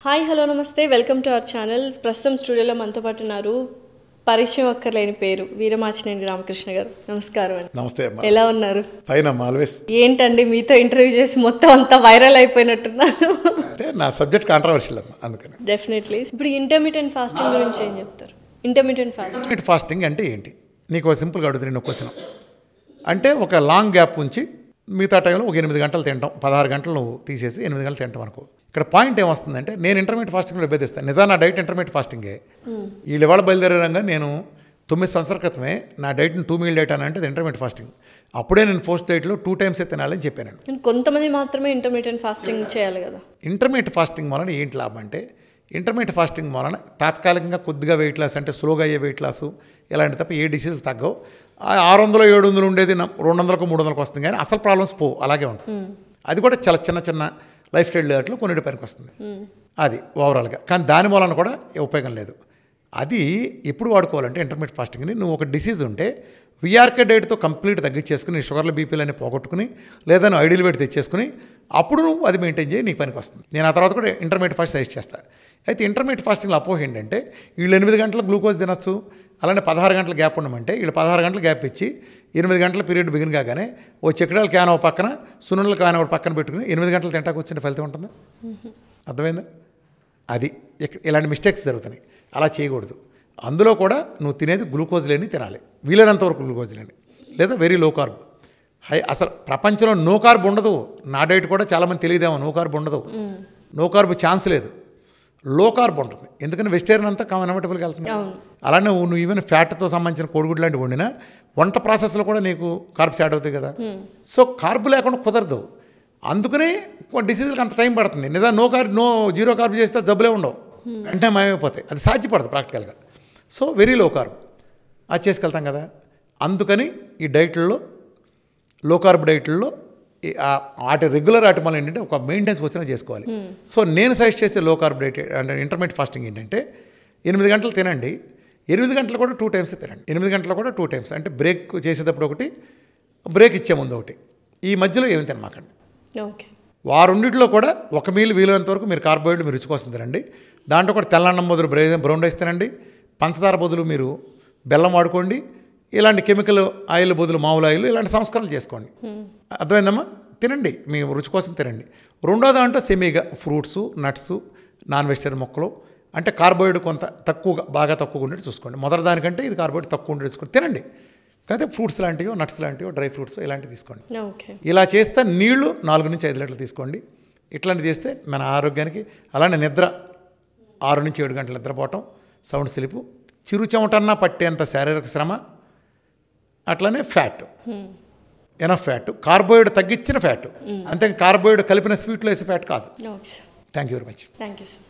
Hi hello నమస్తే welcome to our channel. ప్రస్తుతం స్టూడియోలో మనతో పాటు ఉన్నారు పరిచయం అక్కర్లేని పేరు వీరమాచినేని రామకృష్ణ గారు. నమస్కారం అండి. నమస్తే అమ్మా. ఎలా ఉన్నారు? ఫైన్ అమ్మా, ఆల్వేస్. ఏంటండి మీతో ఇంటర్వ్యూ చేసి మొత్తం అంతా వైరల్ అయిపోయినట్టున్నారు. అంటే నా సబ్జెక్ట్ కాంట్రవర్షియల్ అమ్మా, అందుకని. డెఫినెట్లీ. ఇప్పుడు ఇంటర్మీడియట్ ఫాస్టింగ్ గురించి ఏం చెప్తారు? ఇంటర్మీడియట్ ఫాస్టింగ్ అంటే ఏంటి? నీకు ఒక సింపుల్గా అడుగుతుంది నేను క్వశ్చన్. అంటే ఒక లాంగ్ గ్యాప్ ఉంచి మిగతా టైంలో ఒక 8 గంటలు తింటాం, 16 గంటలు నువ్వు తీసేసి 8 గంటలు తింటాం అనుకో. ఇక్కడ పాయింట్ ఏమొస్తుందంటే నేను ఇంటర్మీడియట్ ఫాస్టింగ్లో బెదిస్తాను. నిజాన్ని నా డైట్ ఇంటర్మీడియట్ ఫాస్టింగే. వీళ్ళు ఇవాళ బయలుదేరేరంగా నేను 9 సంవత్సరాల క్రితమే నా డైట్ని 2 మీల్ డైట్ అని అంటే అది ఇంటర్మీడియట్ ఫాస్టింగ్. అప్పుడే నేను పోస్ట్ డైట్లో 2 టైమ్స్ తినాలని చెప్పాను. కొంతమంది మాత్రమే ఇంటర్మీడియట్ ఫాస్టింగ్ చేయాలి కదా. ఇంటర్మీడియట్ ఫాస్టింగ్ వలన ఏంటి లాభం అంటే, ఇంటర్మీడియట్ ఫాస్టింగ్ వలన తాత్కాలికంగా కొద్దిగా వెయిట్ లాస్, అంటే స్లోగా అయ్యే వెయిట్ లాసు ఇలాంటి తప్ప ఏ డిసీజులు తగ్గవు. 600 700 ఉండేది 200కు 300కు వస్తుంది, కానీ అసలు ప్రాబ్లమ్స్ అలాగే ఉంటుంది. అది కూడా చాలా చిన్న చిన్న లైఫ్ స్టైల్ వాటిలో కొన్నిటి పనికి వస్తుంది. అది ఓవరాల్గా. కానీ దాని వలన కూడా ఉపయోగం లేదు. అది ఎప్పుడు వాడుకోవాలంటే ఇంటర్మీడియట్ ఫాస్టింగ్ని నువ్వు ఒక డిసీజ్ ఉంటే విఆర్కే డైట్తో కంప్లీట్ తగ్గించేసుకుని షుగర్లు బీపీలన్నీ పోగొట్టుకుని లేదా నువ్వు ఐడియల్ వెయిట్ తెచ్చేసుకుని అప్పుడు నువ్వు అది మెయింటైన్ చేయి, నీకు పనికి వస్తుంది. నేను ఆ తర్వాత కూడా ఇంటర్మీడియట్ ఫాస్ట్ సజెస్ట్ చేస్తాను. అయితే ఇంటర్మీడియట్ ఫాస్టింగ్లో అపోహ ఏంటంటే వీళ్ళు 8 గంటల గ్లూకోజ్ తినచ్చు, అలానే 16 గంటల గ్యాప్ ఉండమంటే వీళ్ళు 16 గంటల గ్యాప్ ఇచ్చి 8 గంటల పీరియడ్ బిగిన్ కాగానే ఓ చెక్కడాల క్యాన్ ఒక పక్కన సున్నుల క్యాన్ ఒక పక్కన పెట్టుకుని 8 గంటలు తింటాకు వచ్చిన ఫలితం ఉంటుందా? అర్థమైందా? అది ఇలాంటి మిస్టేక్స్ జరుగుతున్నాయి. అలా చేయకూడదు. అందులో కూడా నువ్వు తినేది గ్లూకోజ్ లేని తినాలి, వీలైనంత వరకు గ్లూకోజ్ లేని, లేదా వెరీ లో కార్బ్. అసలు ప్రపంచంలో నో కార్బ్ ఉండదు. నా డైట్ కూడా చాలామంది తెలియదేమో, నో కార్బ్ ఉండదు. నో కార్బ్ ఛాన్స్ లేదు, లో కార్బ్ ఉంటుంది. ఎందుకని వెజిటేరియన్ అంతా కన్వర్టబుల్కి వెళ్తుంది. అలానే నువ్వు ఈవెన్ ఫ్యాట్తో సంబంధించిన కోడిగుడ్లు లాంటివి వండినా వంట ప్రాసెస్లో కూడా నీకు కార్బ్స్ యాడ్ అవుతాయి కదా. సో కార్బ్ లేకుండా కుదరదు. అందుకనే డిసీజులకు అంత టైం పడుతుంది. నిజంగా జీరో కార్బ్ చేస్తే జబ్బులే ఉండవు, వెంటనే మాయమైపోతాయి. అది సాధ్యపడదు ప్రాక్టికల్గా. సో వెరీ లో కార్బ్ అది చేసుకెళ్తాం కదా. అందుకని ఈ డైట్లలో లో కార్బ్ డైట్లలో వాటి రెగ్యులర్ వాటి వల్ల ఏంటంటే ఒక మెయింటెనెన్స్ వచ్చినా చేసుకోవాలి. సో నేను సజెస్ట్ చేసే లో కార్బ్ డైట్ అంటే ఇంటర్మీడియట్ ఫాస్టింగ్ ఏంటంటే 8 గంటలు తినండి, 8 గంటలు కూడా 2 టైమ్స్ తినండి. 8 గంటలు కూడా 2 టైమ్స్, అంటే బ్రేక్ చేసేటప్పుడు ఒకటి, బ్రేక్ ఇచ్చే ముందు ఒకటి. ఈ మధ్యలో ఏమి తినమాకండి. ఓకే. వారుండిట్లో కూడా ఒక మీల్ వీలైనంత వరకు మీరు కార్బోహైడ్రేట్ మీరు రుచి కోసం తినండి. దాంట్లో కూడా తెల్లన్నం బదులు బ్రౌన్ రైస్ తినండి, పంచదార బదులు మీరు బెల్లం వాడుకోండి, ఇలాంటి కెమికల్ ఆయిల్ బదులు మామూలు ఆయిల్, ఇలాంటి సంస్కరణలు చేసుకోండి. అర్థమైందమ్మా? తినండి, మీ రుచి కోసం తినండి. రెండో దాంట్లో సెమీగా ఫ్రూట్స్, నట్స్, నాన్ వెజిటేరియన్ మొక్కలు, అంటే కార్బోహైడ్రేట్ కొంత తక్కువగా, బాగా తక్కువగా ఉండేది చూసుకోండి. మొదటి దానికంటే ఇది కార్బోహైడ్రేట్ తక్కువ ఉండేది చూసుకోండి, తినండి. కాకపోతే ఫ్రూట్స్ లాంటివో, నట్స్ లాంటివో, డ్రై ఫ్రూట్స్ ఇలాంటివి తీసుకోండి. ఇలా చేస్తే నీళ్లు 4 నుంచి 5 లీటర్లు తీసుకోండి. ఇట్లాంటివి చేస్తే మన ఆరోగ్యానికి. అలానే నిద్ర 6 నుంచి 7 గంటలు నిద్రపోవటం, సౌండ్ స్లీపు, చిరుచెమటన్నా పట్టేంత శారీరక శ్రమ, అట్లనే ఫ్యాట్, ఎనఫ్ ఫ్యాట్, కార్బోహైడ్రేట్ తగ్గించిన ఫ్యాట్, అంతే కార్బోహైడ్రేట్ కలిపిన స్వీట్లో వేసే ఫ్యాట్ కాదు. Thank you very much. Thank you sir.